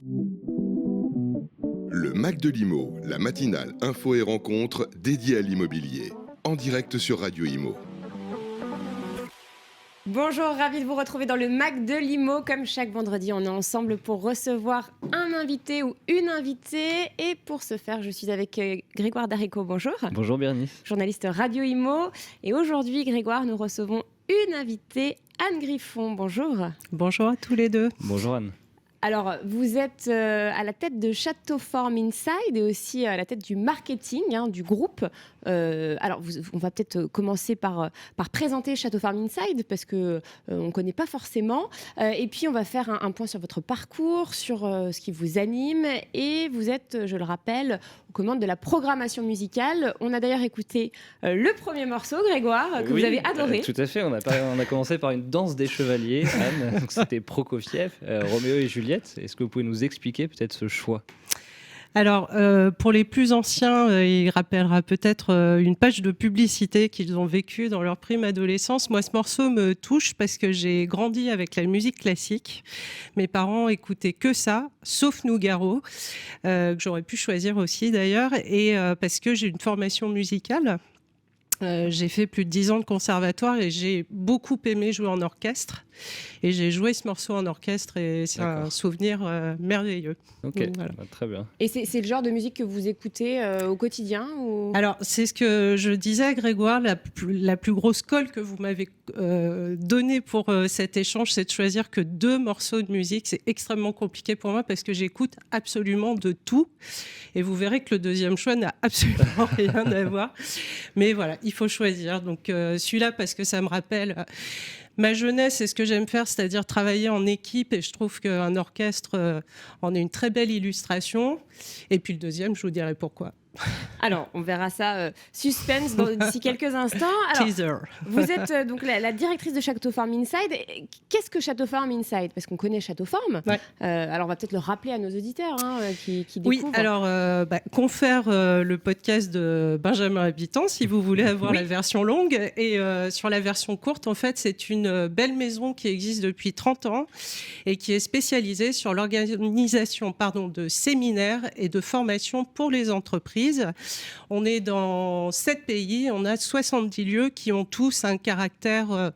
Le Mac de l'Imo, la matinale info et rencontre dédiée à l'immobilier. En direct sur Radio Imo. Bonjour, ravi de vous retrouver dans le Mac de l'Imo. Comme chaque vendredi, on est ensemble pour recevoir un invité ou une invitée. Et pour ce faire, je suis avec Grégoire Darico. Bonjour. Bonjour Bérénice. Journaliste Radio Imo. Et aujourd'hui, Grégoire, nous recevons une invitée, Anne Griffon. Bonjour. Bonjour à tous les deux. Bonjour Anne. Alors, vous êtes à la tête de Château Forme Inside et aussi à la tête du marketing du groupe. Alors, on va peut-être commencer par présenter Château Forme Inside parce qu'on ne connaît pas forcément. Et puis, on va faire un point sur votre parcours, sur ce qui vous anime. Et vous êtes, je le rappelle, aux commandes de la programmation musicale. On a d'ailleurs écouté le premier morceau, Grégoire, que vous avez adoré. Tout à fait. On a commencé par une danse des chevaliers, Anne. Donc, c'était Prokofiev, Roméo et Juliette. Est-ce que vous pouvez nous expliquer peut-être ce choix ? Alors, pour les plus anciens, il rappellera peut-être une page de publicité qu'ils ont vécue dans leur prime adolescence. Moi, ce morceau me touche parce que j'ai grandi avec la musique classique. Mes parents écoutaient que ça, sauf Nougaro, que j'aurais pu choisir aussi d'ailleurs, et parce que j'ai une formation musicale. J'ai fait plus de 10 ans de conservatoire et j'ai beaucoup aimé jouer en orchestre. Et j'ai joué ce morceau en orchestre et c'est un souvenir merveilleux. Ok, Donc, voilà. Très bien. Et c'est le genre de musique que vous écoutez au quotidien ou... Alors, c'est ce que je disais à Grégoire, la plus grosse colle que vous m'avez donnée pour cet échange, c'est de choisir que 2 morceaux de musique. C'est extrêmement compliqué pour moi parce que j'écoute absolument de tout. Et vous verrez que le deuxième choix n'a absolument rien à voir. Mais voilà, il faut choisir. Donc, celui-là, parce que ça me rappelle... ma jeunesse, c'est ce que j'aime faire, c'est-à-dire travailler en équipe, et je trouve qu'un orchestre en est une très belle illustration. Et puis le deuxième, je vous dirai pourquoi. Alors, on verra ça, suspense d'ici quelques instants. Alors, Teaser. Vous êtes donc la directrice de Château Forme Inside. Qu'est-ce que Château Forme Inside ? Parce qu'on connaît Château Forme. Ouais. Alors, on va peut-être le rappeler à nos auditeurs qui découvrent. Oui, alors, confère le podcast de Benjamin Habitant, si vous voulez avoir la version longue. Et sur la version courte, en fait, c'est une belle maison qui existe depuis 30 ans et qui est spécialisée sur l'organisation de séminaires et de formations pour les entreprises. On est dans 7 pays, on a 70 lieux qui ont tous un caractère,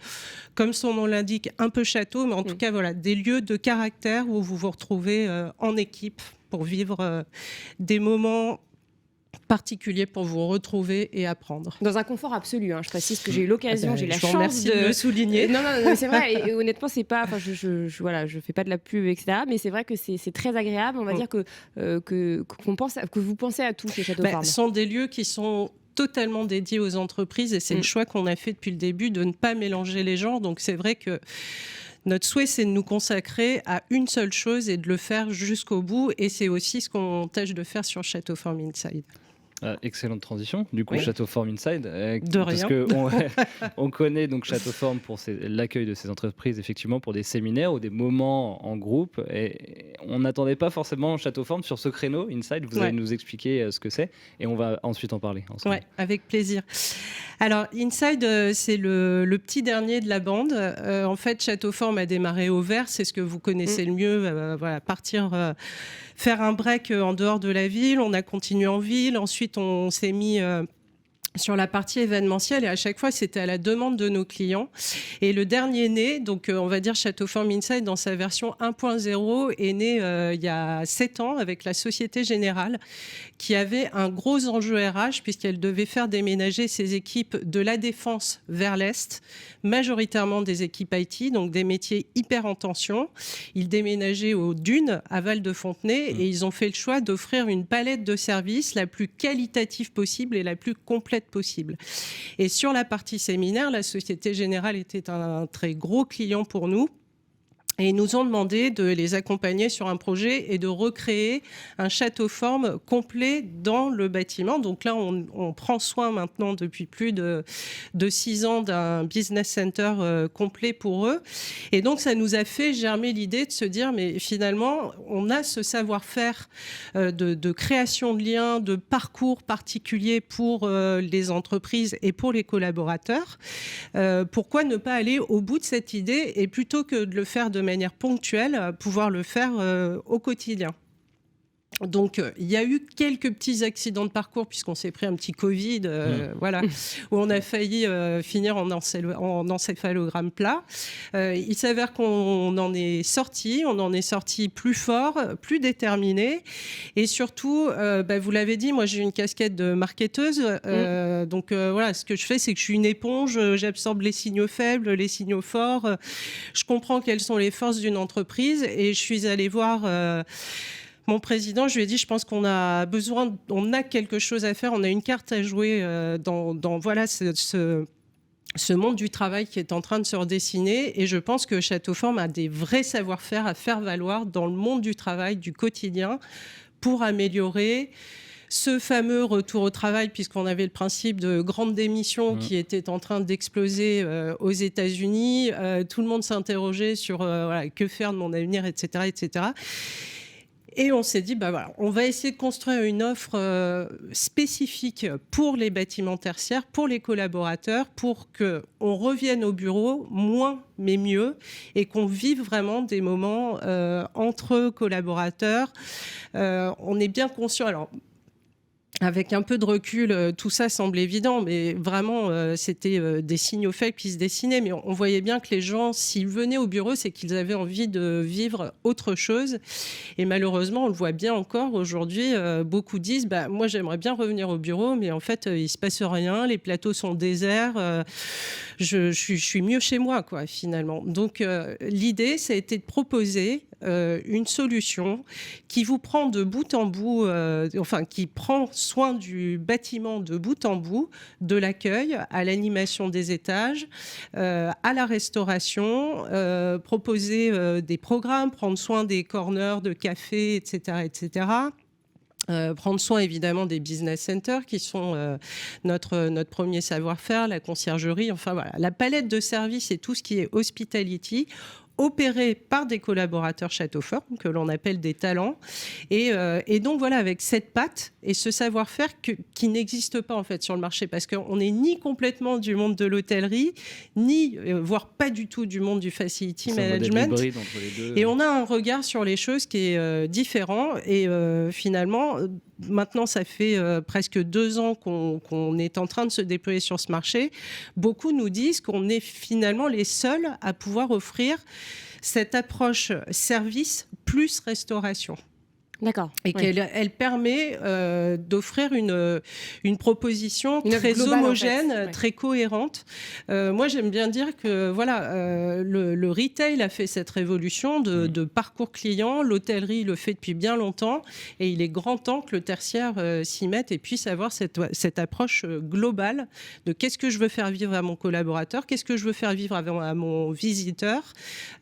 comme son nom l'indique, un peu château, mais en tout cas, voilà, des lieux de caractère où vous vous retrouvez en équipe pour vivre des moments particulier pour vous retrouver et apprendre. Dans un confort absolu, je précise que j'ai eu l'occasion, j'ai la chance de le souligner. Non, c'est vrai, et honnêtement, c'est pas, je fais pas de la pub, etc. Mais c'est vrai que c'est très agréable. On va dire que vous pensez à tout chez Château Forme. Ce sont des lieux qui sont totalement dédiés aux entreprises et c'est le choix qu'on a fait depuis le début de ne pas mélanger les genres. Donc c'est vrai que notre souhait, c'est de nous consacrer à une seule chose et de le faire jusqu'au bout. Et c'est aussi ce qu'on tâche de faire sur Château Forme Inside. Excellente transition. Du coup, Château Forme Inside. De rien. Parce qu'on connaît donc Château Forme pour l'accueil de ces entreprises, effectivement, pour des séminaires ou des moments en groupe. Et on n'attendait pas forcément Château Forme sur ce créneau Inside. Vous allez nous expliquer ce que c'est et on va ensuite en parler ensemble. Ouais, avec plaisir. Alors, Inside, c'est le petit dernier de la bande. En fait, Château Forme a démarré au vert. C'est ce que vous connaissez le mieux. Partir... faire un break en dehors de la ville, on a continué en ville, ensuite on s'est mis sur la partie événementielle et à chaque fois c'était à la demande de nos clients. Et le dernier né, donc on va dire Château Forme Inside dans sa version 1.0 est né il y a 7 ans avec la Société Générale qui avait un gros enjeu RH puisqu'elle devait faire déménager ses équipes de la défense vers l'Est, majoritairement des équipes IT, donc des métiers hyper en tension. Ils déménageaient aux Dunes à Val-de-Fontenay et ils ont fait le choix d'offrir une palette de services la plus qualitative possible et la plus complète possible. Et sur la partie séminaire, la Société Générale était un très gros client pour nous. Et ils nous ont demandé de les accompagner sur un projet et de recréer un château forme complet dans le bâtiment. Donc là, on prend soin maintenant depuis plus de 6 ans d'un business center complet pour eux. Et donc, ça nous a fait germer l'idée de se dire, mais finalement, on a ce savoir-faire de création de liens, de parcours particuliers pour les entreprises et pour les collaborateurs. Pourquoi ne pas aller au bout de cette idée et plutôt que de le faire de manière ponctuelle, pouvoir le faire au quotidien. Donc, il y a eu quelques petits accidents de parcours puisqu'on s'est pris un petit Covid, voilà, où on a failli finir en encéphalogramme plat. Il s'avère qu'on en est sorti, plus fort, plus déterminé, et surtout, vous l'avez dit, moi j'ai une casquette de marketeuse, donc voilà, ce que je fais, c'est que je suis une éponge, j'absorbe les signaux faibles, les signaux forts, je comprends quelles sont les forces d'une entreprise, et je suis allée voir mon président, je lui ai dit, je pense qu'on a besoin, on a quelque chose à faire, on a une carte à jouer dans voilà, ce monde du travail qui est en train de se redessiner. Et je pense que Châteauforme a des vrais savoir-faire à faire valoir dans le monde du travail, du quotidien, pour améliorer ce fameux retour au travail, puisqu'on avait le principe de grande démission qui était en train d'exploser aux États-Unis. Tout le monde s'interrogeait sur voilà, que faire de mon avenir, etc., etc. Et on s'est dit, voilà, on va essayer de construire une offre spécifique pour les bâtiments tertiaires, pour les collaborateurs, pour qu'on revienne au bureau moins mais mieux, et qu'on vive vraiment des moments entre collaborateurs. On est bien conscient. Alors, avec un peu de recul, tout ça semble évident, mais vraiment, c'était des signaux faibles qui se dessinaient. Mais on voyait bien que les gens, s'ils venaient au bureau, c'est qu'ils avaient envie de vivre autre chose. Et malheureusement, on le voit bien encore aujourd'hui, beaucoup disent moi, j'aimerais bien revenir au bureau, mais en fait, il ne se passe rien, les plateaux sont déserts, je suis mieux chez moi, quoi, finalement. Donc, l'idée, ça a été de proposer une solution qui vous prend de bout en bout, qui prend soin du bâtiment de bout en bout, de l'accueil à l'animation des étages, à la restauration, proposer des programmes, prendre soin des corners de café, etc., etc. Prendre soin évidemment des business centers qui sont notre premier savoir-faire, la conciergerie, enfin voilà, la palette de services et tout ce qui est hospitality, opéré par des collaborateurs Châteauforme, que l'on appelle des talents. Et donc voilà, avec cette patte et ce savoir-faire qui n'existe pas en fait sur le marché, parce qu'on n'est ni complètement du monde de l'hôtellerie, ni, voire pas du tout du monde du facility management. Hybride entre les deux. Et on a un regard sur les choses qui est différent. Et finalement, maintenant, ça fait presque 2 ans qu'on est en train de se déployer sur ce marché. Beaucoup nous disent qu'on est finalement les seuls à pouvoir offrir cette approche service plus restauration. D'accord. Et qu'elle permet d'offrir une proposition très globale, homogène, en fait. très cohérente. Moi, j'aime bien dire que voilà, le retail a fait cette révolution de parcours client. L'hôtellerie le fait depuis bien longtemps. Et il est grand temps que le tertiaire s'y mette et puisse avoir cette approche globale de qu'est-ce que je veux faire vivre à mon collaborateur, qu'est-ce que je veux faire vivre à mon visiteur,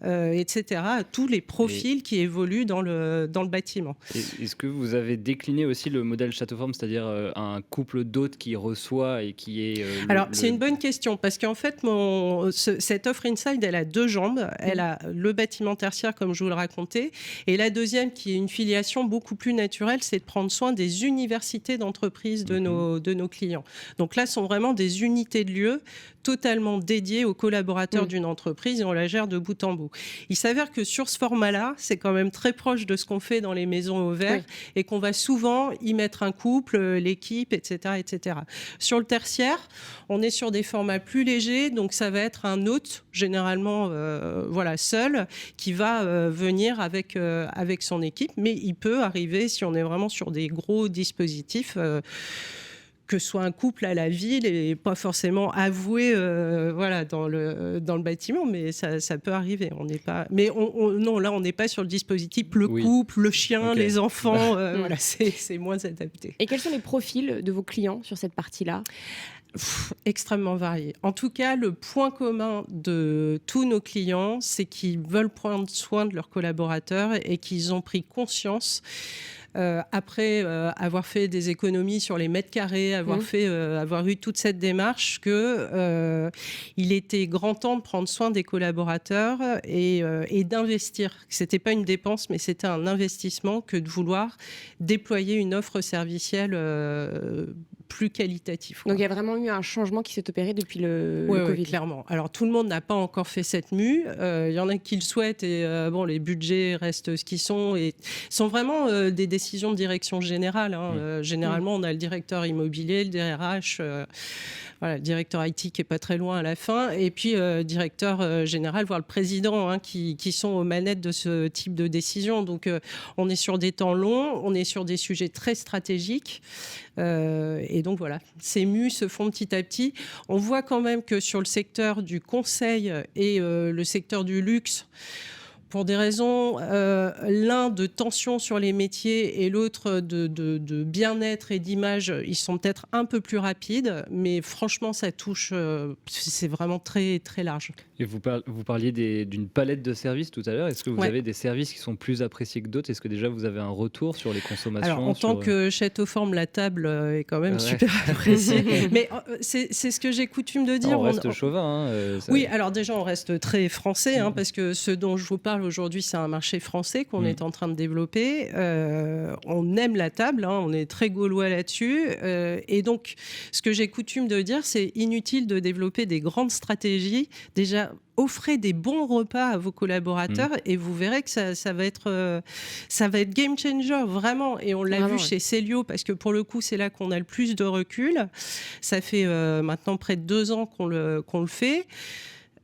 etc. Tous les profils qui évoluent dans le bâtiment. Est-ce que vous avez décliné aussi le modèle Châteauforme, c'est-à-dire un couple d'hôtes qui reçoit et qui est... Alors, c'est une bonne question, parce qu'en fait, cette offre Inside, elle a 2 jambes. Elle a le bâtiment tertiaire, comme je vous le racontais, et la deuxième, qui est une filiation beaucoup plus naturelle, c'est de prendre soin des universités d'entreprise de nos clients. Donc là, ce sont vraiment des unités de lieu totalement dédiées aux collaborateurs d'une entreprise, et on la gère de bout en bout. Il s'avère que sur ce format-là, c'est quand même très proche de ce qu'on fait dans les maisons au vert, et qu'on va souvent y mettre un couple, l'équipe, etc., etc. Sur le tertiaire, on est sur des formats plus légers, donc ça va être un hôte, généralement seul, qui va venir avec son équipe, mais il peut arriver, si on est vraiment sur des gros dispositifs, que ce soit un couple à la ville et pas forcément avoué dans le bâtiment, mais ça peut arriver. On n'est pas, mais non, là on n'est pas sur le dispositif le couple, le chien, les enfants. Voilà, c'est moins adapté. Et quels sont les profils de vos clients sur cette partie-là ? Extrêmement variés. En tout cas, le point commun de tous nos clients, c'est qu'ils veulent prendre soin de leurs collaborateurs et qu'ils ont pris conscience après avoir fait des économies sur les mètres carrés, avoir eu toute cette démarche, il était grand temps de prendre soin des collaborateurs et d'investir. C'était pas une dépense, mais c'était un investissement que de vouloir déployer une offre servicielle plus qualitatif. Donc il y a vraiment eu un changement qui s'est opéré depuis le Covid. Clairement. Alors tout le monde n'a pas encore fait cette mue. Il y en a qui le souhaitent et les budgets restent ce qu'ils sont et sont vraiment des décisions de direction générale. Généralement, on a le directeur immobilier, le DRH, le directeur IT qui est pas très loin à la fin, et puis directeur général, voire le président, qui sont aux manettes de ce type de décision. Donc on est sur des temps longs, on est sur des sujets très stratégiques. Et donc voilà, ces mues se font petit à petit. On voit quand même que sur le secteur du conseil et le secteur du luxe, pour des raisons, l'un de tension sur les métiers et l'autre de bien-être et d'image, ils sont peut-être un peu plus rapides, mais franchement, ça touche, c'est vraiment très, très large. Et vous parliez d'une palette de services tout à l'heure. Est-ce que vous avez des services qui sont plus appréciés que d'autres ? Est-ce que déjà vous avez un retour sur les consommations ? Alors, en tant que Château Forme, la table est quand même super appréciée. Mais c'est ce que j'ai coutume de dire. On reste chauvin. Oui, alors déjà, on reste très français, parce que ce dont je vous parle aujourd'hui, c'est un marché français qu'on est en train de développer. On aime la table, on est très gaulois là-dessus. Et donc, ce que j'ai coutume de dire, c'est inutile de développer des grandes stratégies. Déjà, offrez des bons repas à vos collaborateurs et vous verrez que ça va être game changer, vraiment. Et on l'a vu chez Célio, parce que pour le coup, c'est là qu'on a le plus de recul. Ça fait maintenant près de 2 ans qu'on le fait.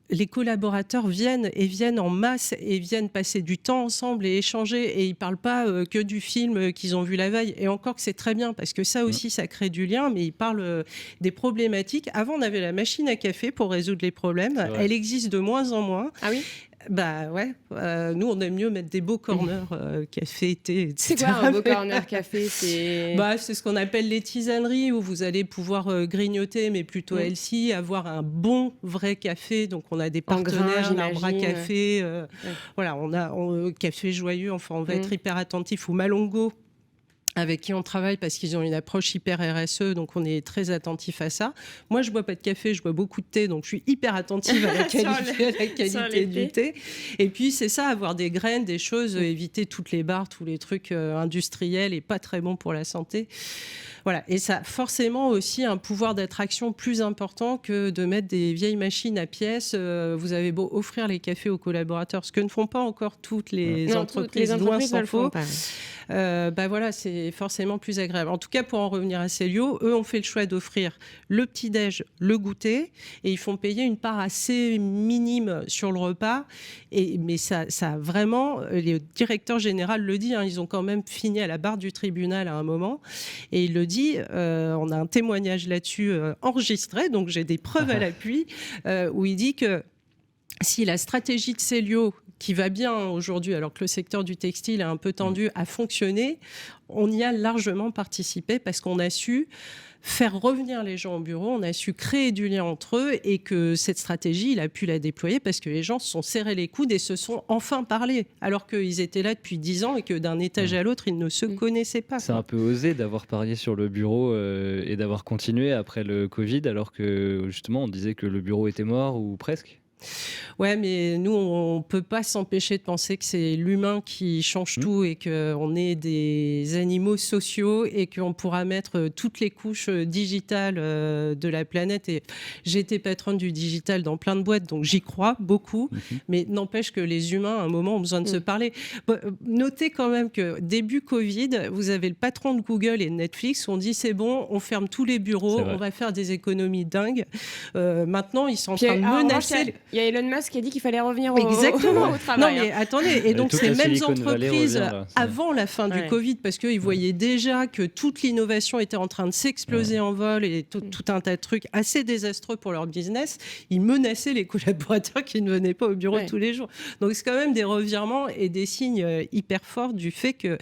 Les collaborateurs viennent en masse et viennent passer du temps ensemble et échanger, et ils parlent pas que du film qu'ils ont vu la veille, et encore que c'est très bien parce que ça aussi ça crée du lien, mais ils parlent des problématiques. Avant, on avait la machine à café pour résoudre les problèmes, elle existe de moins en moins. Ah oui. Bah ouais, nous on aime mieux mettre des beaux corners café, thé, etc. C'est quoi un beau corner café? C'est ce qu'on appelle les tisaneries, où vous allez pouvoir grignoter, mais plutôt healthy, avoir un bon vrai café. Donc on a des partenaires, l'arbre à café, voilà, on a Café Joyeux, enfin on va être hyper attentif, ou Malongo, avec qui on travaille parce qu'ils ont une approche hyper RSE, donc on est très attentif à ça. Moi, je bois pas de café, je bois beaucoup de thé, donc je suis hyper attentive à la qualité du thé. Et puis, c'est ça, avoir des graines, des choses, éviter toutes les barres, tous les trucs industriels et pas très bons pour la santé. Voilà. Et ça a forcément aussi un pouvoir d'attraction plus important que de mettre des vieilles machines à pièces. Vous avez beau offrir les cafés aux collaborateurs, ce que ne font pas encore toutes les entreprises, loin s'en faut. Voilà, c'est forcément plus agréable. En tout cas, pour en revenir à Célio, eux ont fait le choix d'offrir le petit-déj, le goûter, et ils font payer une part assez minime sur le repas. Mais ça vraiment, le directeur général le dit, ils ont quand même fini à la barre du tribunal à un moment, et il le dit, on a un témoignage là-dessus enregistré, donc j'ai des preuves à l'appui, où il dit que si la stratégie de Célio, qui va bien aujourd'hui, alors que le secteur du textile est un peu tendu, a fonctionné, on y a largement participé parce qu'on a su faire revenir les gens au bureau, on a su créer du lien entre eux, et que cette stratégie, il a pu la déployer parce que les gens se sont serrés les coudes et se sont enfin parlé, alors qu'ils étaient là depuis 10 ans et que d'un étage à l'autre, ils ne se connaissaient pas. C'est un peu osé d'avoir parié sur le bureau et d'avoir continué après le Covid, alors que justement, on disait que le bureau était mort ou presque. Ouais, mais nous, on peut pas s'empêcher de penser que c'est l'humain qui change tout, et qu'on est des animaux sociaux, et qu'on pourra mettre toutes les couches digitales de la planète. Et j'ai été patronne du digital dans plein de boîtes, donc j'y crois beaucoup. Mais n'empêche que les humains, à un moment, ont besoin de se parler. Notez quand même que début Covid, vous avez le patron de Google et de Netflix, on dit c'est bon, on ferme tous les bureaux, on va faire des économies dingues. Maintenant, ils sont en train de menacer... Il y a Elon Musk qui a dit qu'il fallait revenir au travail. Non, mais attendez, et donc ces mêmes entreprises, avant la fin du Covid, parce qu'ils voyaient déjà que toute l'innovation était en train de s'exploser en vol, et tout un tas de trucs assez désastreux pour leur business, ils menaçaient les collaborateurs qui ne venaient pas au bureau tous les jours. Donc c'est quand même des revirements et des signes hyper forts du fait que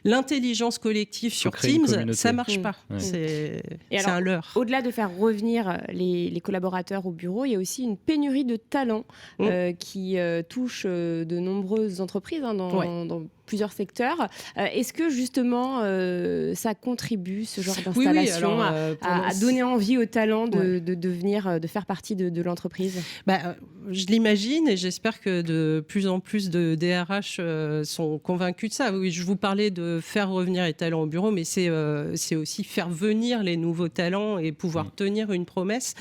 l'intelligence collective sur Teams, ça marche pas. C'est un leurre. Au-delà de faire revenir les collaborateurs au bureau, il y a aussi une pénurie de talents qui touche de nombreuses entreprises dans plusieurs secteurs. Est-ce que justement ça contribue, ce genre d'installation, à donner envie aux talents de venir, de faire partie de l'entreprise? Je l'imagine et j'espère que de plus en plus de DRH sont convaincus de ça. Oui, je vous parlais de faire revenir les talents au bureau, mais c'est aussi faire venir les nouveaux talents et pouvoir tenir une promesse.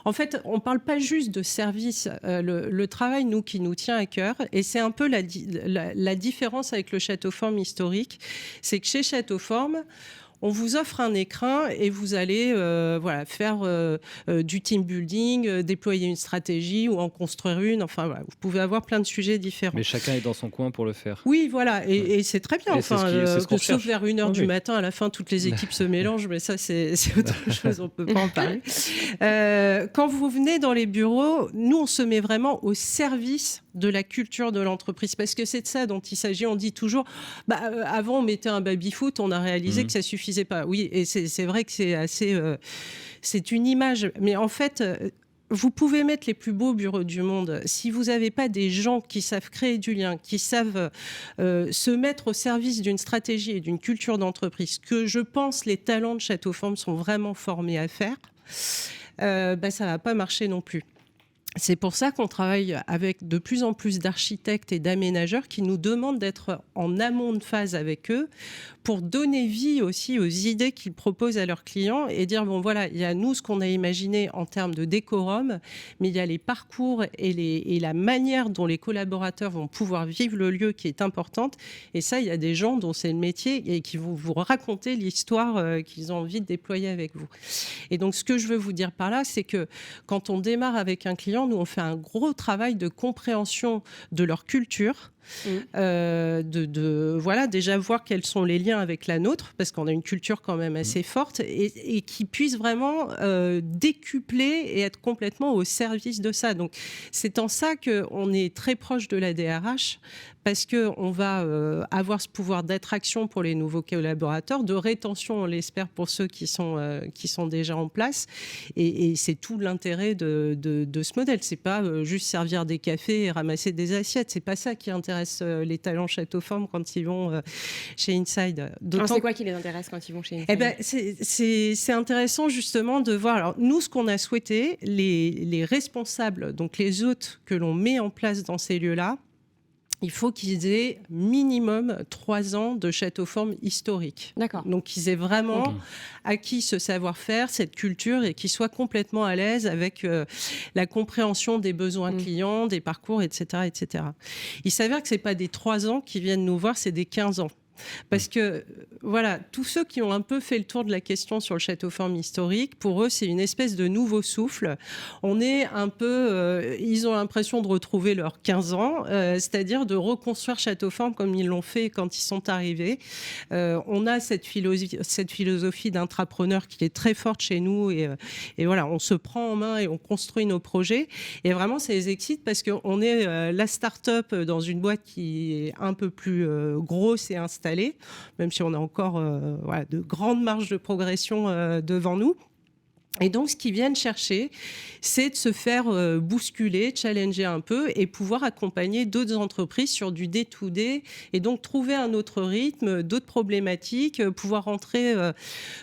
En fait, on ne parle pas juste de service. Le travail, qui nous tient à cœur, et c'est un peu la différence avec le Château-Forme historique, c'est que chez Château-Forme, on vous offre un écrin et vous allez faire du team building, déployer une stratégie ou en construire une. Enfin, voilà, vous pouvez avoir plein de sujets différents. Mais chacun est dans son coin pour le faire. Oui, voilà, et c'est très bien. Sauf vers 1h du matin, à la fin, toutes les équipes se mélangent, mais ça, c'est autre chose, on ne peut pas en parler. Quand vous venez dans les bureaux, nous, on se met vraiment au service de la culture de l'entreprise, parce que c'est de ça dont il s'agit. On dit toujours, avant on mettait un baby-foot, on a réalisé que ça suffisait pas. Oui, et c'est vrai que c'est assez, c'est une image, mais en fait, vous pouvez mettre les plus beaux bureaux du monde. Si vous n'avez pas des gens qui savent créer du lien, qui savent se mettre au service d'une stratégie et d'une culture d'entreprise, que je pense les talents de Château-Forme sont vraiment formés à faire, ça ne va pas marcher non plus. C'est pour ça qu'on travaille avec de plus en plus d'architectes et d'aménageurs qui nous demandent d'être en amont de phase avec eux pour donner vie aussi aux idées qu'ils proposent à leurs clients et dire, bon voilà, il y a nous ce qu'on a imaginé en termes de décorum, mais il y a les parcours et la manière dont les collaborateurs vont pouvoir vivre le lieu qui est importante. Et ça, il y a des gens dont c'est le métier et qui vont vous raconter l'histoire qu'ils ont envie de déployer avec vous. Et donc, ce que je veux vous dire par là, c'est que quand on démarre avec un client, nous, on fait un gros travail de compréhension de leur culture, déjà voir quels sont les liens avec la nôtre, parce qu'on a une culture quand même assez forte, et qui puisse vraiment décupler et être complètement au service de ça. Donc, c'est en ça qu'on est très proche de la DRH, parce qu'on va avoir ce pouvoir d'attraction pour les nouveaux collaborateurs, de rétention, on l'espère, pour ceux qui sont déjà en place. Et c'est tout l'intérêt de ce modèle. C'est pas juste servir des cafés et ramasser des assiettes. C'est pas ça qui intéresse les talents Château-Forme quand ils vont chez Inside. C'est quoi qui les intéresse quand ils vont chez Inside? C'est intéressant justement de voir. Alors, nous, ce qu'on a souhaité, les responsables, donc les hôtes que l'on met en place dans ces lieux-là, il faut qu'ils aient minimum 3 ans de Château-Forme historique. D'accord. Donc, qu'ils aient vraiment acquis ce savoir-faire, cette culture, et qu'ils soient complètement à l'aise avec la compréhension des besoins clients, des parcours, etc., etc. Il s'avère que ce n'est pas des 3 ans qui viennent nous voir, c'est des 15 ans. Parce que, voilà, tous ceux qui ont un peu fait le tour de la question sur le Château-Forme historique, pour eux, c'est une espèce de nouveau souffle. On est un peu... ils ont l'impression de retrouver leurs 15 ans, c'est-à-dire de reconstruire Château-Forme comme ils l'ont fait quand ils sont arrivés. On a cette philosophie d'intrapreneur qui est très forte chez nous, et voilà, on se prend en main et on construit nos projets. Et vraiment, ça les excite parce qu'on est la start-up dans une boîte qui est un peu plus grosse et installée, même si on a encore de grandes marges de progression devant nous. Et donc, ce qu'ils viennent chercher, c'est de se faire bousculer, challenger un peu et pouvoir accompagner d'autres entreprises sur du day-to-day et donc trouver un autre rythme, d'autres problématiques, pouvoir rentrer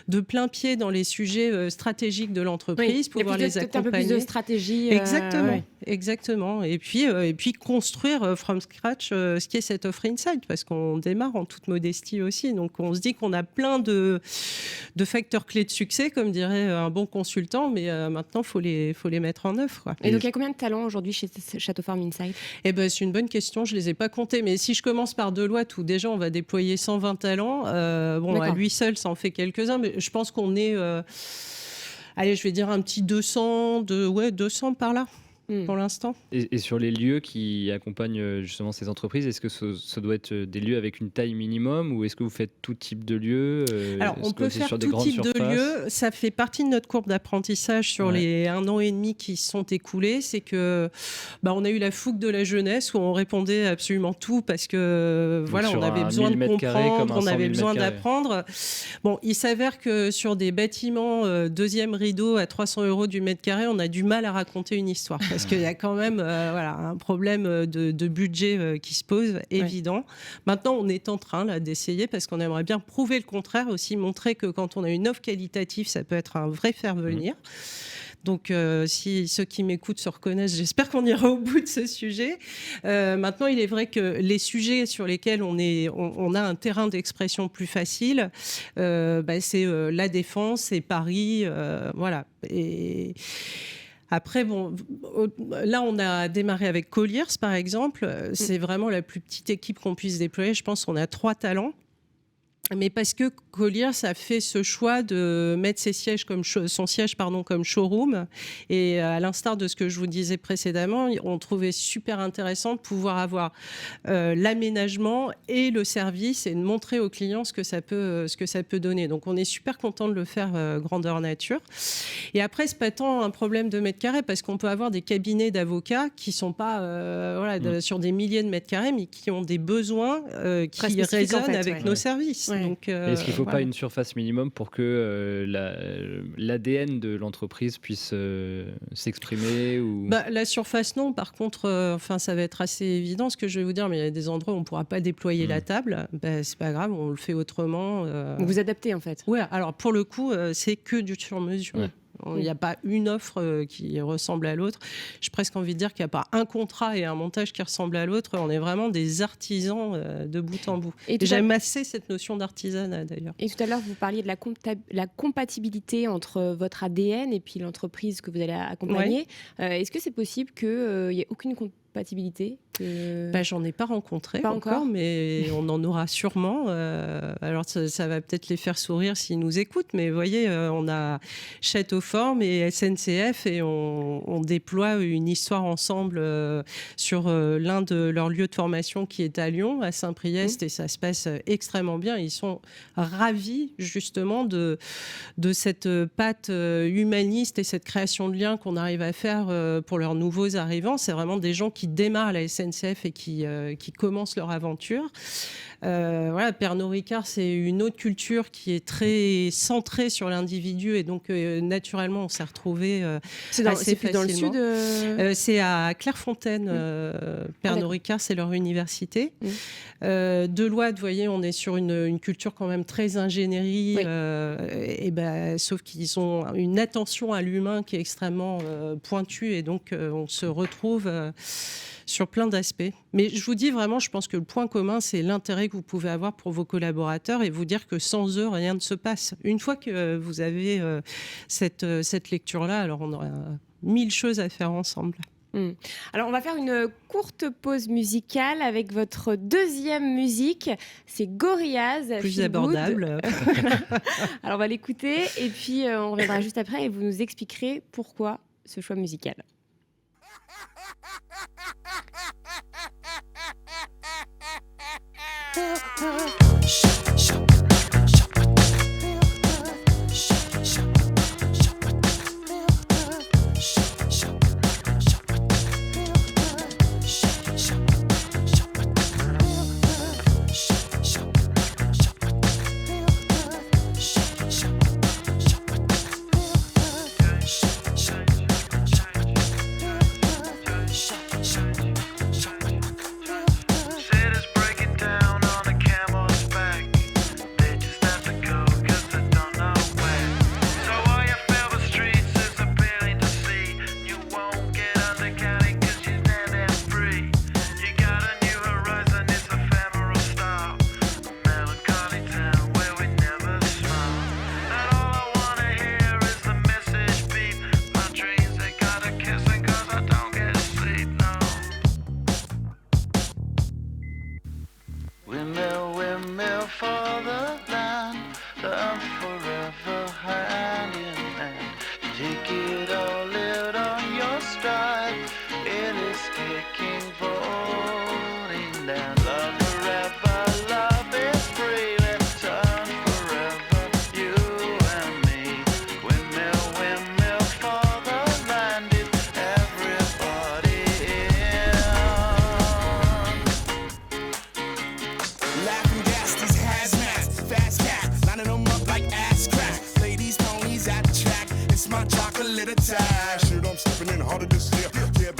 de plein pied dans les sujets stratégiques de l'entreprise, pouvoir les accompagner. Un peu plus de stratégie. Exactement, exactement. Et puis construire from scratch ce qui est cette offre Inside, parce qu'on démarre en toute modestie aussi. Donc, on se dit qu'on a plein de facteurs clés de succès, comme dirait un bon consultant, mais maintenant, il faut les mettre en œuvre, quoi. Et donc, il y a combien de talents aujourd'hui chez Château-Forme Inside? C'est une bonne question, je ne les ai pas comptés. Mais si je commence par Deloitte, où déjà, on va déployer 120 talents, à lui seul, ça en fait quelques-uns. Mais je pense qu'on est, je vais dire un petit 200 par là. Pour l'instant. Et sur les lieux qui accompagnent justement ces entreprises, est-ce que ce doit être des lieux avec une taille minimum, ou est-ce que vous faites tout type de lieux? Alors, on peut faire tout type de lieux. Ça fait partie de notre courbe d'apprentissage sur les 1 an et demi qui se sont écoulés. C'est que on a eu la fougue de la jeunesse, où on répondait absolument tout parce que on avait besoin de comprendre, on avait besoin d'apprendre. Bon, il s'avère que sur des bâtiments deuxième rideau à 300 € du mètre carré, on a du mal à raconter une histoire. parce qu'il y a quand même un problème de budget qui se pose, évident. Maintenant, on est en train là, d'essayer, parce qu'on aimerait bien prouver le contraire, aussi montrer que quand on a une offre qualitative, ça peut être un vrai faire-venir. Donc, si ceux qui m'écoutent se reconnaissent, j'espère qu'on ira au bout de ce sujet. Maintenant, il est vrai que les sujets sur lesquels on a un terrain d'expression plus facile, c'est la Défense, c'est Paris, voilà. Et après, bon, là, on a démarré avec Colliers, par exemple. C'est vraiment la plus petite équipe qu'on puisse déployer. Je pense qu'on a 3 talents. Mais parce que Colliers a fait ce choix de mettre son siège comme showroom, et à l'instar de ce que je vous disais précédemment, on trouvait super intéressant de pouvoir avoir l'aménagement et le service et de montrer aux clients ce que ça peut donner. Donc on est super content de le faire grandeur nature. Et après, c'est pas tant un problème de mètres carrés, parce qu'on peut avoir des cabinets d'avocats qui sont pas sur des milliers de mètres carrés, mais qui ont des besoins qui résonnent en fait, avec nos services. Donc, est-ce qu'il ne faut pas une surface minimum pour que l'ADN de l'entreprise puisse s'exprimer ou... La surface, non. Par contre, ça va être assez évident ce que je vais vous dire, mais il y a des endroits où on ne pourra pas déployer la table. C'est pas grave, on le fait autrement. Vous adaptez en fait. Oui, alors pour le coup, c'est que du sur-mesure. Il n'y a pas une offre qui ressemble à l'autre. J'ai presque envie de dire qu'il n'y a pas un contrat et un montage qui ressemblent à l'autre. On est vraiment des artisans de bout en bout. Et j'aime assez cette notion d'artisanat d'ailleurs. Et tout à l'heure, vous parliez de la compatibilité entre votre ADN et puis l'entreprise que vous allez accompagner. Est-ce que c'est possible qu'il n'y ait aucune compatibilité j'en ai pas rencontré encore, mais on en aura sûrement. Alors ça va peut-être les faire sourire s'ils nous écoutent, mais vous voyez, on a Châteauforme et SNCF et on déploie une histoire ensemble sur l'un de leurs lieux de formation qui est à Lyon, à Saint-Priest, et ça se passe extrêmement bien. Ils sont ravis justement de cette patte humaniste et cette création de liens qu'on arrive à faire pour leurs nouveaux arrivants. C'est vraiment des gens qui démarrent à la SNCF et qui commencent leur aventure. Pernod Ricard, c'est une autre culture qui est très centrée sur l'individu, et donc naturellement on s'est retrouvés assez facilement. Dans le sud c'est à Clairefontaine. Pernod Ricard, c'est leur université. Deloitte, vous voyez, on est sur une culture quand même très ingénierie, sauf qu'ils ont une attention à l'humain qui est extrêmement pointue, et donc on se retrouve sur plein d'aspects. Mais je vous dis vraiment, je pense que le point commun, c'est l'intérêt que vous pouvez avoir pour vos collaborateurs, et vous dire que sans eux, rien ne se passe. Une fois que vous avez cette lecture-là, alors on aura 1000 choses à faire ensemble. Alors on va faire une courte pause musicale avec votre deuxième musique, c'est Gorillaz. Plus abordable. Alors on va l'écouter et puis on reviendra juste après et vous nous expliquerez pourquoi ce choix musical. My chocolate attack. Shit, I'm stepping in harder this year. Yeah,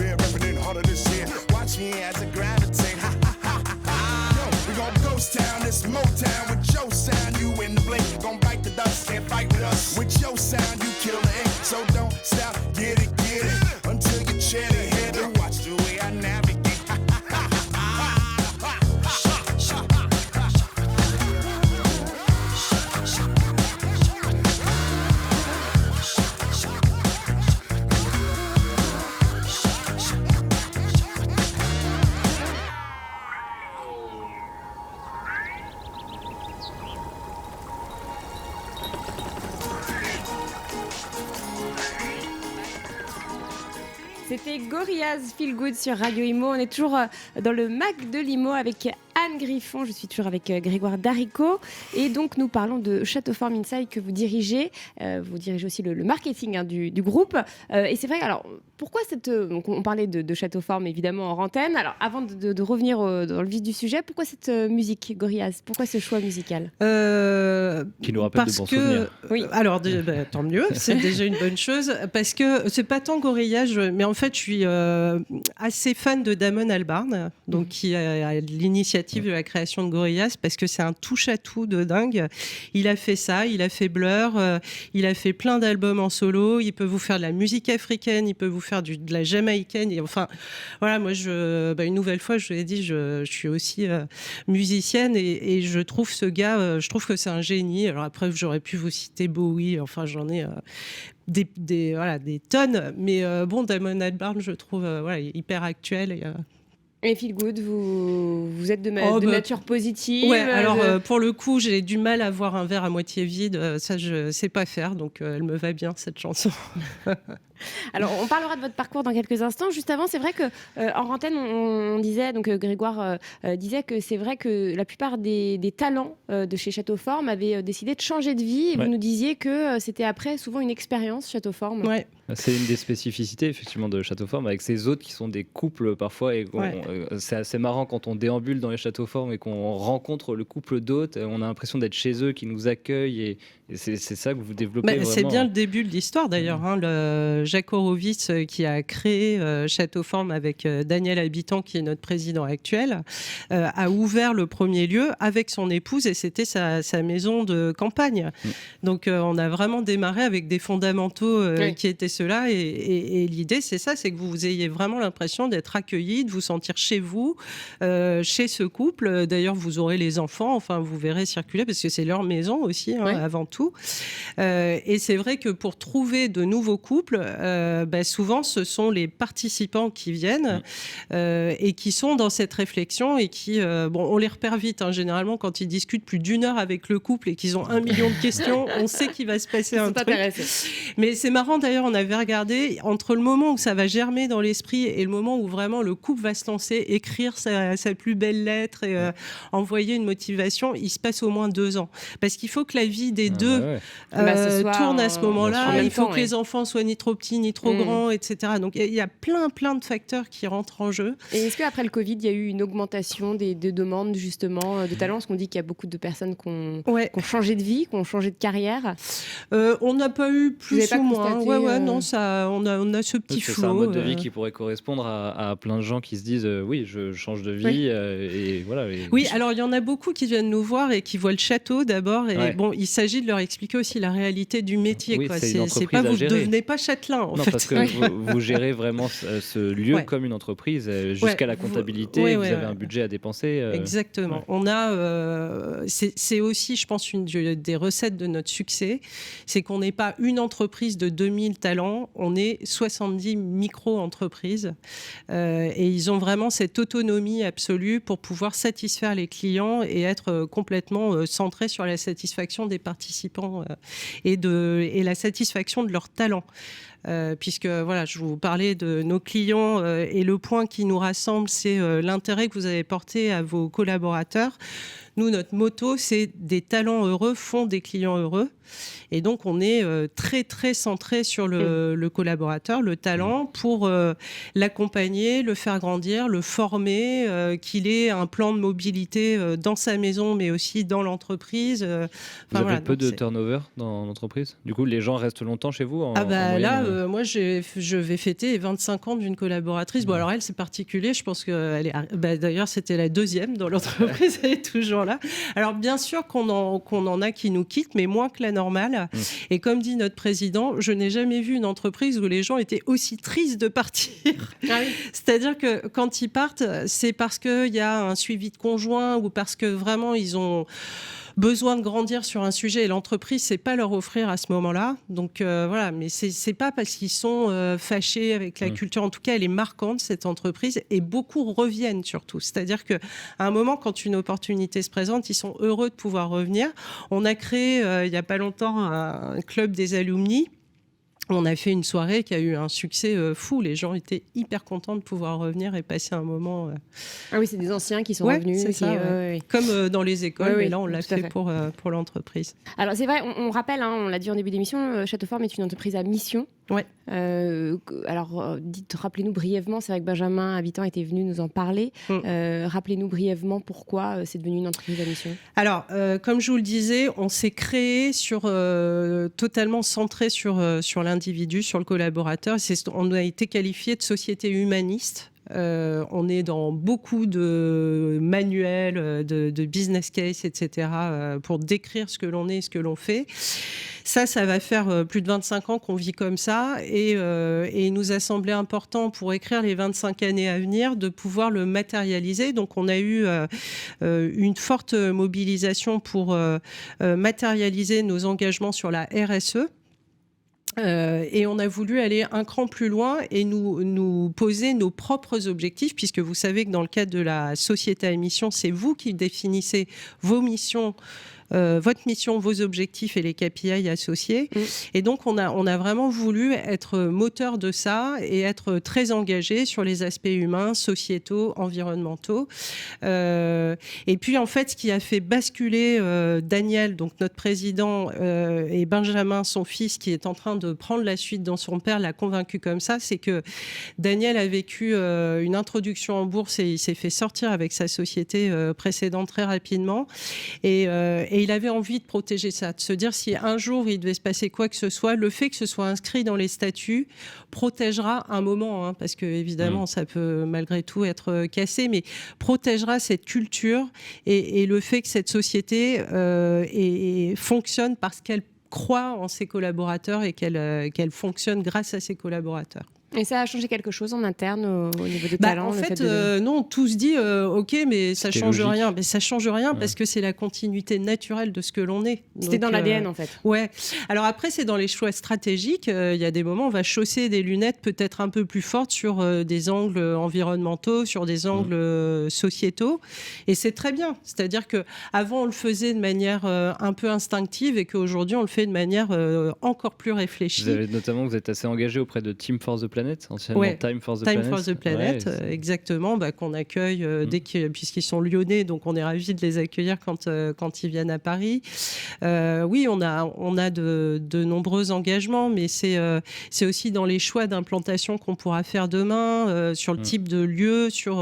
C'était Gorillaz Feel Good sur Radio Imo. On est toujours dans le Mac de l'Imo avec Anne Griffon. Je suis toujours avec Grégoire Darico. Et donc, nous parlons de Château Forme Inside que vous dirigez. Vous dirigez aussi le marketing du groupe. Et c'est vrai, alors, pourquoi donc on parlait de Château Forme, évidemment, en antenne. Alors, avant de revenir dans le vif du sujet, pourquoi cette musique, Gorillaz? Pourquoi ce choix musical Qui nous rappelle de bons souvenirs. Oui. Alors, tant mieux, c'est déjà une bonne chose. Parce que c'est pas tant Gorillaz, mais en fait, je suis assez fan de Damon Albarn, donc qui a l'initiative de la création de Gorillaz, parce que c'est un touche-à-tout de dingue. Il a fait ça, il a fait Blur, il a fait plein d'albums en solo, il peut vous faire de la musique africaine, il peut vous faire de la jamaïcaine. Et enfin, voilà, moi, une nouvelle fois, je vous ai dit, je suis aussi musicienne et je trouve ce gars, je trouve que c'est un génie. Alors après, j'aurais pu vous citer Bowie, enfin, j'en ai... des tonnes, mais bon, Damon Albarn, je trouve hyper actuel. Et Feel Good, vous êtes de nature positive. Ouais, alors pour le coup, j'ai du mal à voir un verre à moitié vide. Ça, je sais pas faire, donc elle me va bien cette chanson. Alors, on parlera de votre parcours dans quelques instants. Juste avant, c'est vrai que en antenne, on disait, donc Grégoire disait que c'est vrai que la plupart des talents de chez Château Forme avaient décidé de changer de vie. Et vous nous disiez que c'était après souvent une expérience Château Forme. Ouais. C'est une des spécificités effectivement de Château Forme, avec ces hôtes qui sont des couples parfois. Et c'est assez marrant quand on déambule dans les Châteaux Forme et qu'on rencontre le couple d'hôtes. On a l'impression d'être chez eux, qui nous accueillent. Et c'est ça que vous développez vraiment. C'est bien le début de l'histoire d'ailleurs. Jacques Horowitz qui a créé Château Forme avec Daniel Habitant, qui est notre président actuel, a ouvert le premier lieu avec son épouse et c'était sa maison de campagne. Donc on a vraiment démarré avec des fondamentaux qui étaient ceux-là et l'idée c'est ça, c'est que vous ayez vraiment l'impression d'être accueilli, de vous sentir chez vous, chez ce couple. D'ailleurs vous aurez les enfants, enfin vous verrez circuler parce que c'est leur maison aussi avant tout. Et c'est vrai que pour trouver de nouveaux couples, souvent ce sont les participants qui viennent et qui sont dans cette réflexion et qui, on les repère vite. Généralement, quand ils discutent plus d'une heure avec le couple et qu'ils ont 1 million de questions, on sait qu'il va se passer un truc. Mais c'est marrant d'ailleurs, on avait regardé entre le moment où ça va germer dans l'esprit et le moment où vraiment le couple va se lancer, écrire sa plus belle lettre et envoyer une motivation, il se passe au moins 2 ans. Parce qu'il faut que la vie des deux tourne à ce moment-là. Il faut que les enfants soient ni trop petits ni trop grands, etc. Donc il y a plein de facteurs qui rentrent en jeu. Et est-ce qu'après le Covid, il y a eu une augmentation des demandes justement de talents? Parce qu'on dit qu'il y a beaucoup de personnes qui ont changé de vie, qui ont changé de carrière. On n'a pas eu plus ou moins. Non, ça, on a ce petit flot. C'est un mode de vie qui pourrait correspondre à plein de gens qui se disent oui, je change de vie et voilà. Oui, alors il y en a beaucoup qui viennent nous voir et qui voient le château d'abord et bon, il s'agit de leur expliquer aussi la réalité du métier. Oui, c'est pas vous ne devenez pas châtelain en fait. Parce que vous gérez vraiment ce lieu comme une entreprise jusqu'à la comptabilité. Vous avez un budget à dépenser. Exactement. On a, c'est aussi, je pense, une des recettes de notre succès, c'est qu'on n'est pas une entreprise de 2000 talents, on est 70 micro-entreprises et ils ont vraiment cette autonomie absolue pour pouvoir satisfaire les clients et être complètement centrés sur la satisfaction des participants et la satisfaction de leurs talents. Puisque voilà, je vous parlais de nos clients et le point qui nous rassemble, c'est l'intérêt que vous avez porté à vos collaborateurs. Nous, notre motto, c'est des talents heureux font des clients heureux. Et donc, on est très, très centré sur le collaborateur, le talent, pour l'accompagner, le faire grandir, le former, qu'il ait un plan de mobilité dans sa maison, mais aussi dans l'entreprise. Vous avez peu de turnover dans l'entreprise? Du coup, les gens restent longtemps chez vous moi, je vais fêter les 25 ans d'une collaboratrice. Bon, alors elle, c'est particulier. Je pense qu'elle est... d'ailleurs, c'était la 2e dans l'entreprise. Elle est toujours là. Alors, bien sûr qu'on en a qui nous quittent, mais moins que la normale. Et comme dit notre président, je n'ai jamais vu une entreprise où les gens étaient aussi tristes de partir. C'est-à-dire que quand ils partent, c'est parce qu'il y a un suivi de conjoint ou parce que vraiment, ils ont besoin de grandir sur un sujet et l'entreprise sait pas leur offrir à ce moment-là. Donc voilà, mais c'est pas parce qu'ils sont fâchés avec la culture. En tout cas, elle est marquante cette entreprise et beaucoup reviennent surtout. C'est-à-dire que à un moment, quand une opportunité se présente, ils sont heureux de pouvoir revenir. On a créé il y a pas longtemps un club des alumni. On a fait une soirée qui a eu un succès fou. Les gens étaient hyper contents de pouvoir revenir et passer un moment. Ah oui, c'est des anciens qui sont revenus. C'est ça, comme dans les écoles, mais là, on l'a fait pour l'entreprise. Alors, c'est vrai, on rappelle, on l'a dit en début d'émission, Châteauforme est une entreprise à mission. Ouais. Alors, rappelez-nous brièvement, c'est vrai que Benjamin Habitant était venu nous en parler. Rappelez-nous brièvement pourquoi c'est devenu une entreprise à mission. Alors, comme je vous le disais, on s'est créé totalement centré sur l'individu, sur le collaborateur. On a été qualifié de société humaniste. On est dans beaucoup de manuels, de business case, etc., pour décrire ce que l'on est et ce que l'on fait. Ça va faire plus de 25 ans qu'on vit comme ça et il nous a semblé important pour écrire les 25 années à venir de pouvoir le matérialiser. Donc on a eu une forte mobilisation pour matérialiser nos engagements sur la RSE. Et on a voulu aller un cran plus loin et nous poser nos propres objectifs, puisque vous savez que dans le cadre de la société à mission, c'est vous qui définissez vos missions, votre mission, vos objectifs et les KPI associés. Et donc, on a vraiment voulu être moteur de ça et être très engagé sur les aspects humains, sociétaux, environnementaux. Et puis, en fait, ce qui a fait basculer Daniel, donc notre président, et Benjamin, son fils, qui est en train de prendre la suite dans son père, l'a convaincu comme ça, c'est que Daniel a vécu une introduction en bourse et il s'est fait sortir avec sa société précédente très rapidement. Et il avait envie de protéger ça, de se dire si un jour il devait se passer quoi que ce soit, le fait que ce soit inscrit dans les statuts protégera un moment, parce que évidemment ça peut malgré tout être cassé, mais protégera cette culture et le fait que cette société fonctionne parce qu'elle croit en ses collaborateurs et qu'elle fonctionne grâce à ses collaborateurs. Et ça a changé quelque chose en interne au niveau des talents? En fait, non, tout se dit ok, mais ça change rien. Mais ça change rien parce que c'est la continuité naturelle de ce que l'on est. C'était dans l'ADN en fait. Ouais. Alors après, c'est dans les choix stratégiques. Il y a des moments, on va chausser des lunettes peut-être un peu plus fortes sur des angles environnementaux, sur des angles sociétaux, et c'est très bien. C'est-à-dire que avant on le faisait de manière un peu instinctive et qu'aujourd'hui on le fait de manière encore plus réfléchie. Vous êtes assez engagé auprès de Team Force the Planet, anciennement Time for the Planet. Exactement, qu'on accueille puisqu'ils sont lyonnais, donc on est ravis de les accueillir quand ils viennent à Paris. Oui, on a de nombreux engagements, mais c'est aussi dans les choix d'implantation qu'on pourra faire demain, sur le type de lieu, sur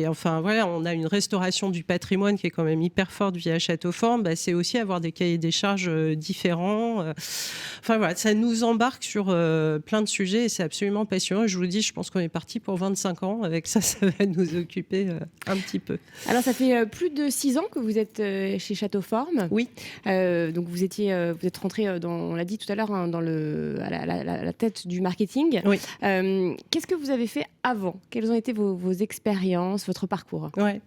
enfin voilà, on a une restauration du patrimoine qui est quand même hyper forte via Châteauforme. C'est aussi avoir des cahiers des charges différents. Enfin voilà, ça nous embarque sur plein de sujets et c'est absolument passionnant. Je vous le dis, je pense qu'on est parti pour 25 ans. Avec ça, ça va nous occuper un petit peu. Alors, ça fait plus de 6 ans que vous êtes chez Châteauforme. Oui. Donc, vous êtes rentré, on l'a dit tout à l'heure, à la tête du marketing. Oui. Qu'est-ce que vous avez fait avant? Quelles ont été vos expériences, votre parcours? Ouais.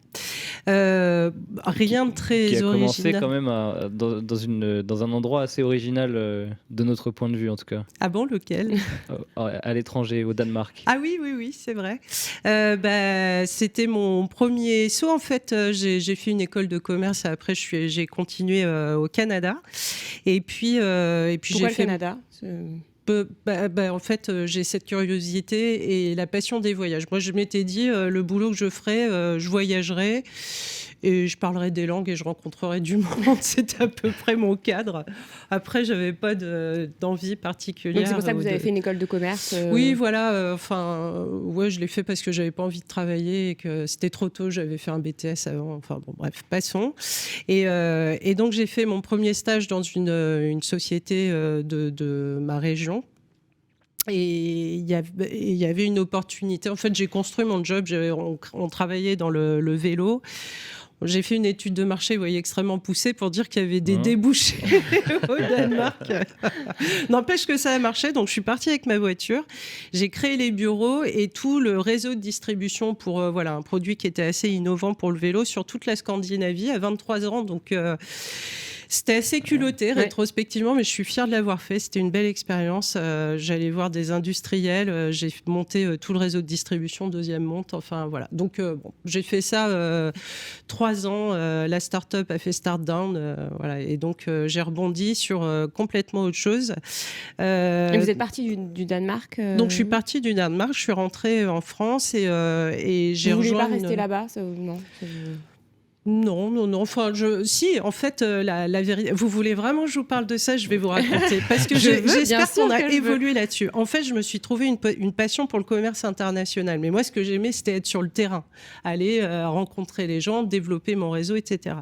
Rien de très qui a original. Commencé quand même dans un endroit assez original de notre point de vue en tout cas. Ah bon, lequel? À l'étranger, au Danemark. Ah oui, c'est vrai. C'était mon premier saut en fait. J'ai fait une école de commerce et après j'ai continué au Canada. Et puis Pourquoi j'ai fait le Canada? En fait, j'ai cette curiosité et la passion des voyages. Moi, je m'étais dit, le boulot que je ferais, je voyagerais et je parlerais des langues et je rencontrerais du monde. C'était à peu près mon cadre. Après, j'avais pas d'envie particulière. Donc c'est pour ça que vous avez fait une école de commerce Oui, voilà. Je l'ai fait parce que j'avais pas envie de travailler et que c'était trop tôt. J'avais fait un BTS avant. Enfin bon, bref, passons. Et donc j'ai fait mon premier stage dans une société de ma région. Et il y avait une opportunité. En fait, j'ai construit mon job. On travaillait dans le vélo. J'ai fait une étude de marché, vous voyez, extrêmement poussée pour dire qu'il y avait des débouchés au Danemark. N'empêche que ça a marché, donc je suis partie avec ma voiture. J'ai créé les bureaux et tout le réseau de distribution pour un produit qui était assez innovant pour le vélo sur toute la Scandinavie à 23 ans. Donc C'était assez culotté rétrospectivement, mais je suis fière de l'avoir fait. C'était une belle expérience. J'allais voir des industriels, j'ai monté tout le réseau de distribution, deuxième monte, enfin voilà. Donc j'ai fait ça 3 ans. La start-up a fait start down, voilà. Et donc j'ai rebondi sur complètement autre chose. Et vous êtes partie du Danemark Donc je suis partie du Danemark, je suis rentrée en France et j'ai rejoint. Vous voulez pas rester là-bas non. Non. Enfin, si, en fait, la vérité. Vous voulez vraiment que je vous parle de ça? Je vais vous raconter. Parce que j'espère qu'on a évolué là-dessus. En fait, je me suis trouvé une passion pour le commerce international. Mais moi, ce que j'aimais, c'était être sur le terrain, aller rencontrer les gens, développer mon réseau, etc.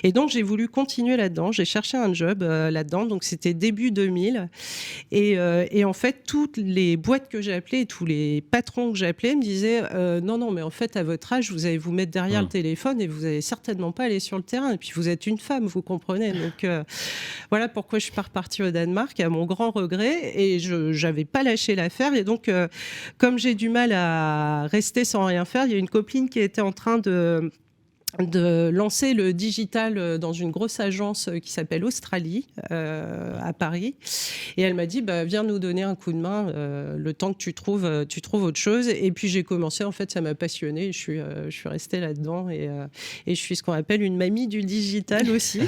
Et donc, j'ai voulu continuer là-dedans. J'ai cherché un job là-dedans. Donc, c'était début 2000. Et en fait, toutes les boîtes que j'ai appelées, tous les patrons que j'ai appelés me disaient non, mais en fait, à votre âge, vous allez vous mettre derrière le téléphone et vous allez certainement pas aller sur le terrain. Et puis, vous êtes une femme, vous comprenez. Donc, voilà pourquoi je suis pas repartie au Danemark, à mon grand regret. Et je n'avais pas lâché l'affaire. Et donc, comme j'ai du mal à rester sans rien faire, il y a une copine qui était en train de lancer le digital dans une grosse agence qui s'appelle Australie à Paris, et elle m'a dit viens nous donner un coup de main le temps que tu trouves autre chose. Et puis j'ai commencé, en fait ça m'a passionnée, je suis restée là-dedans et je suis ce qu'on appelle une mamie du digital aussi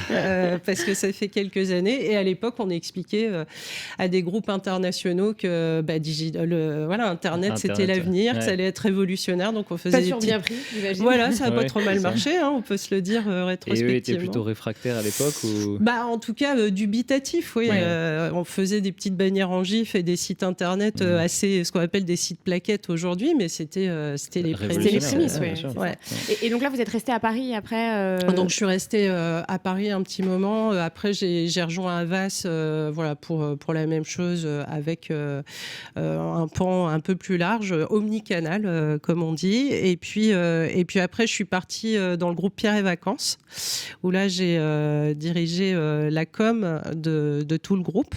parce que ça fait quelques années, et à l'époque on expliquait à des groupes internationaux que Internet c'était l'avenir, que ça allait être révolutionnaire, donc on faisait des bien pris, j'imagine. Voilà, ça n'a pas trop mal marché, on peut se le dire rétrospectivement. Et eux étaient plutôt réfractaires à l'époque ou... En tout cas, dubitatif, oui. Ouais. On faisait des petites bannières en GIF et des sites internet assez, ce qu'on appelle des sites plaquettes aujourd'hui, mais c'était les prémices. Et donc là, vous êtes resté à Paris après Donc je suis restée à Paris un petit moment. Après, j'ai rejoint Havas pour la même chose, avec un pan un peu plus large, omnicanal, comme on dit. Et puis après, je suis partie dans le groupe Pierre et Vacances, où là j'ai dirigé la com de tout le groupe.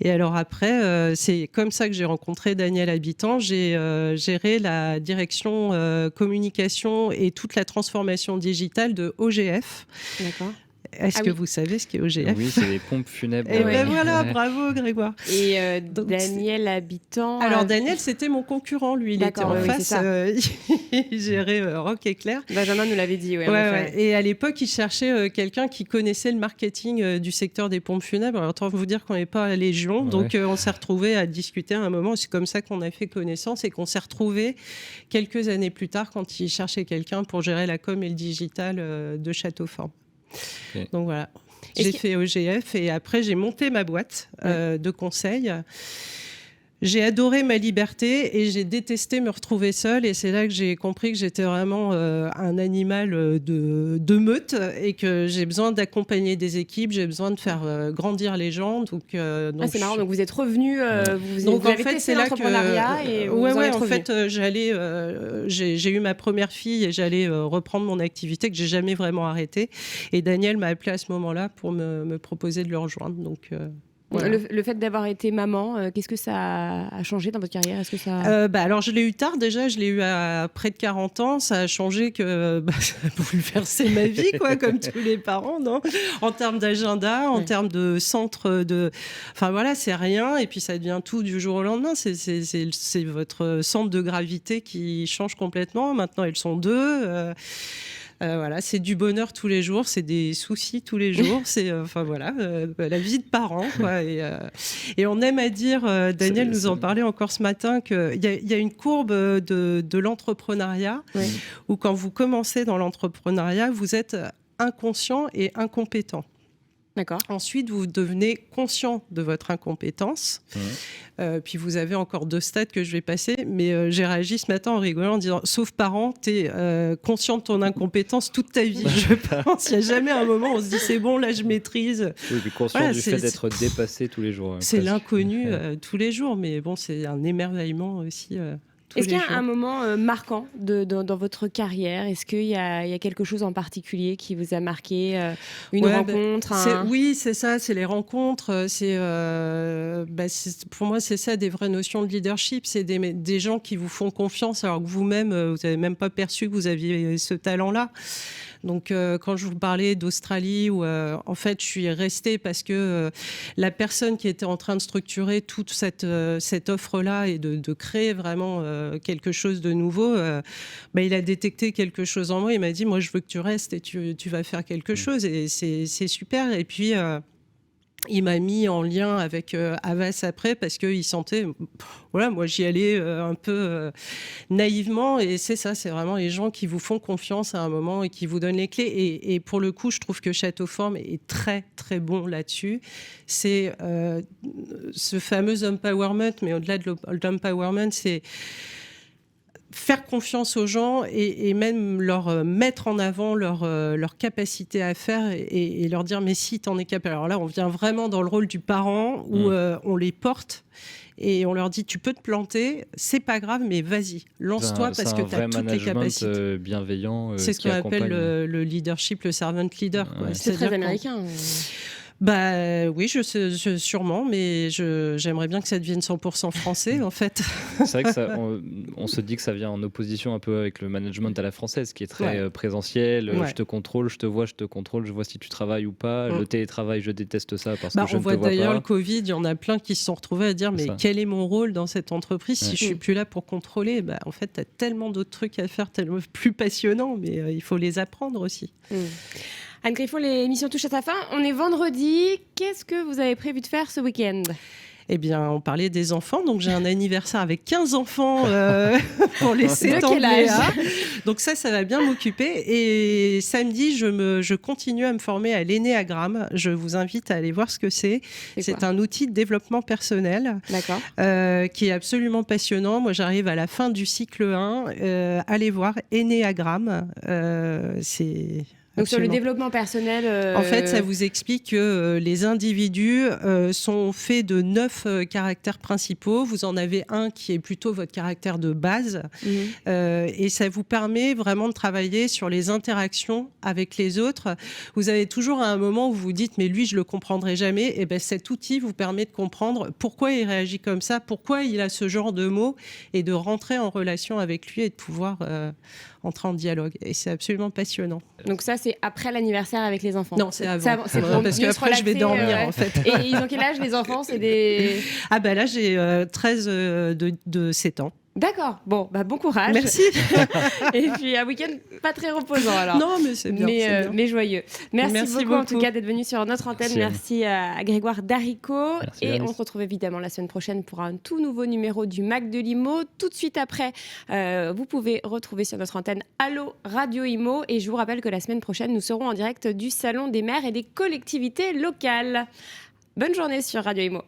Et alors après, c'est comme ça que j'ai rencontré Daniel Habitant. J'ai géré la direction communication et toute la transformation digitale de OGF. D'accord. Est-ce que vous savez ce qu'est OGF? Oui, c'est les pompes funèbres. Et voilà, bravo Grégoire. Et Daniel Habitant... Alors Daniel, c'était mon concurrent, lui. Il était en face, il gérait Rock Éclair. Benjamin nous l'avait dit, Et à l'époque, il cherchait quelqu'un qui connaissait le marketing du secteur des pompes funèbres. Alors, autant vous dire qu'on n'est pas à Légion, donc on s'est retrouvés à discuter à un moment. C'est comme ça qu'on a fait connaissance et qu'on s'est retrouvés quelques années plus tard quand il cherchait quelqu'un pour gérer la com et le digital de Château-Fort. Okay. Donc voilà, j'ai fait OGF et après j'ai monté ma boîte de conseil. J'ai adoré ma liberté et j'ai détesté me retrouver seule, et c'est là que j'ai compris que j'étais vraiment un animal de meute et que j'ai besoin d'accompagner des équipes, j'ai besoin de faire grandir les gens. Donc c'est marrant, donc vous êtes revenu, vous avez testé l'entrepreneuriat et vous en êtes revenu. En fait, j'ai eu ma première fille et j'allais reprendre mon activité que j'ai jamais vraiment arrêtée, et Daniel m'a appelé à ce moment-là pour me proposer de le rejoindre. Donc voilà. Le fait d'avoir été maman, qu'est-ce que ça a changé dans votre carrière? Est-ce que ça... alors je l'ai eu tard déjà, je l'ai eu à près de 40 ans. Ça a changé que ça a bouleversé ma vie, quoi, comme tous les parents, non? En termes d'agenda, en termes de centre de... Enfin voilà, c'est rien, et puis ça devient tout du jour au lendemain. C'est votre centre de gravité qui change complètement. Maintenant, elles sont 2. Voilà, c'est du bonheur tous les jours, c'est des soucis tous les jours, c'est la vie de parent, quoi. Et on aime à dire, Daniel nous en parlait encore ce matin, qu'il y a une courbe de l'entrepreneuriat où quand vous commencez dans l'entrepreneuriat, vous êtes inconscient et incompétent. D'accord. Ensuite, vous devenez conscient de votre incompétence. Puis vous avez encore 2 stades que je vais passer. Mais j'ai réagi ce matin en rigolant en disant, sauf parent, tu es conscient de ton incompétence toute ta vie. Je pense. Il n'y a jamais un moment où on se dit, c'est bon, là, je maîtrise. Oui, puis conscient du fait d'être dépassé tous les jours. C'est l'inconnu tous les jours. Mais bon, c'est un émerveillement aussi. Est-ce qu'il y a un moment marquant dans votre carrière? Est-ce qu'il y a quelque chose en particulier qui vous a marqué? Une rencontre Oui, c'est ça, c'est les rencontres. Pour moi, c'est ça, des vraies notions de leadership. C'est des gens qui vous font confiance alors que vous-même, vous n'avez même pas perçu que vous aviez ce talent-là. Donc, quand je vous parlais d'Australie, où en fait, je suis restée parce que la personne qui était en train de structurer toute cette offre-là et de créer vraiment quelque chose de nouveau, il a détecté quelque chose en moi. Il m'a dit, moi, je veux que tu restes et tu vas faire quelque chose. Et c'est super. Et puis... il m'a mis en lien avec Havas après parce qu'il sentait, voilà, moi j'y allais un peu naïvement, et c'est ça, c'est vraiment les gens qui vous font confiance à un moment et qui vous donnent les clés. Et pour le coup, je trouve que Château Forme est très très bon là-dessus. C'est ce fameux empowerment, mais au-delà de l'empowerment, c'est faire confiance aux gens et même leur mettre en avant leur capacité à faire et leur dire mais si t'en es capable. Alors là, on vient vraiment dans le rôle du parent où on les porte et on leur dit tu peux te planter, c'est pas grave, mais vas-y, lance-toi parce que tu as toutes les capacités. Bienveillant. C'est ce qu'on appelle le leadership, le servant leader. Ouais. C'est très américain. Oui, je sûrement, mais j'aimerais bien que ça devienne 100% français, en fait. C'est vrai que on se dit que ça vient en opposition un peu avec le management à la française, qui est très présentiel. Je te contrôle, je te vois, je te contrôle, je vois si tu travailles ou pas. Le télétravail, je déteste ça parce que je ne te vois pas. On voit d'ailleurs le Covid, il y en a plein qui se sont retrouvés à dire mais quel est mon rôle dans cette entreprise si je suis plus là pour contrôler. En fait, tu as tellement d'autres trucs à faire, tellement plus passionnants, mais il faut les apprendre aussi. Anne Griffon, l'émission touche à sa fin. On est vendredi. Qu'est-ce que vous avez prévu de faire ce week-end ? Eh bien, on parlait des enfants, donc j'ai un anniversaire avec 15 enfants pour laisser tomber. Donc ça va bien m'occuper. Et samedi, je continue à me former à l'énéagramme. Je vous invite à aller voir ce que c'est. C'est un outil de développement personnel qui est absolument passionnant. Moi, j'arrive à la fin du cycle 1. Allez voir énéagramme. C'est... Donc sur le développement personnel... En fait, ça vous explique que les individus sont faits de 9 caractères principaux. Vous en avez un qui est plutôt votre caractère de base. Et ça vous permet vraiment de travailler sur les interactions avec les autres. Vous avez toujours à un moment où vous vous dites « mais lui, je le comprendrai jamais ». Et cet outil vous permet de comprendre pourquoi il réagit comme ça, pourquoi il a ce genre de mots, et de rentrer en relation avec lui et de pouvoir... entrer en dialogue. Et c'est absolument passionnant. Donc ça, c'est après l'anniversaire avec les enfants ? Non, c'est avant. C'est pour parce qu'après, je vais dormir, en fait. Et ils ont quel âge, les enfants ? C'est des... Là, j'ai 13 de 7 ans. D'accord. Bon courage. Merci. Et puis un week-end pas très reposant alors. Non, mais c'est bien. Mais joyeux. Merci beaucoup en tout cas d'être venu sur notre antenne. Merci à Grégoire Darico. Et on se retrouve évidemment la semaine prochaine pour un tout nouveau numéro du Mac de l'Imo. Tout de suite après, vous pouvez retrouver sur notre antenne Allo Radio Imo. Et je vous rappelle que la semaine prochaine, nous serons en direct du Salon des maires et des collectivités locales. Bonne journée sur Radio Imo.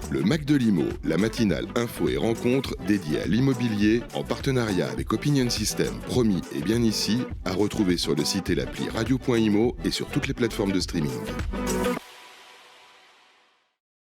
Le Mac de l'Imo, la matinale info et rencontre dédiée à l'immobilier en partenariat avec Opinion System, promis et bien ici, à retrouver sur le site et l'appli radio.imo et sur toutes les plateformes de streaming.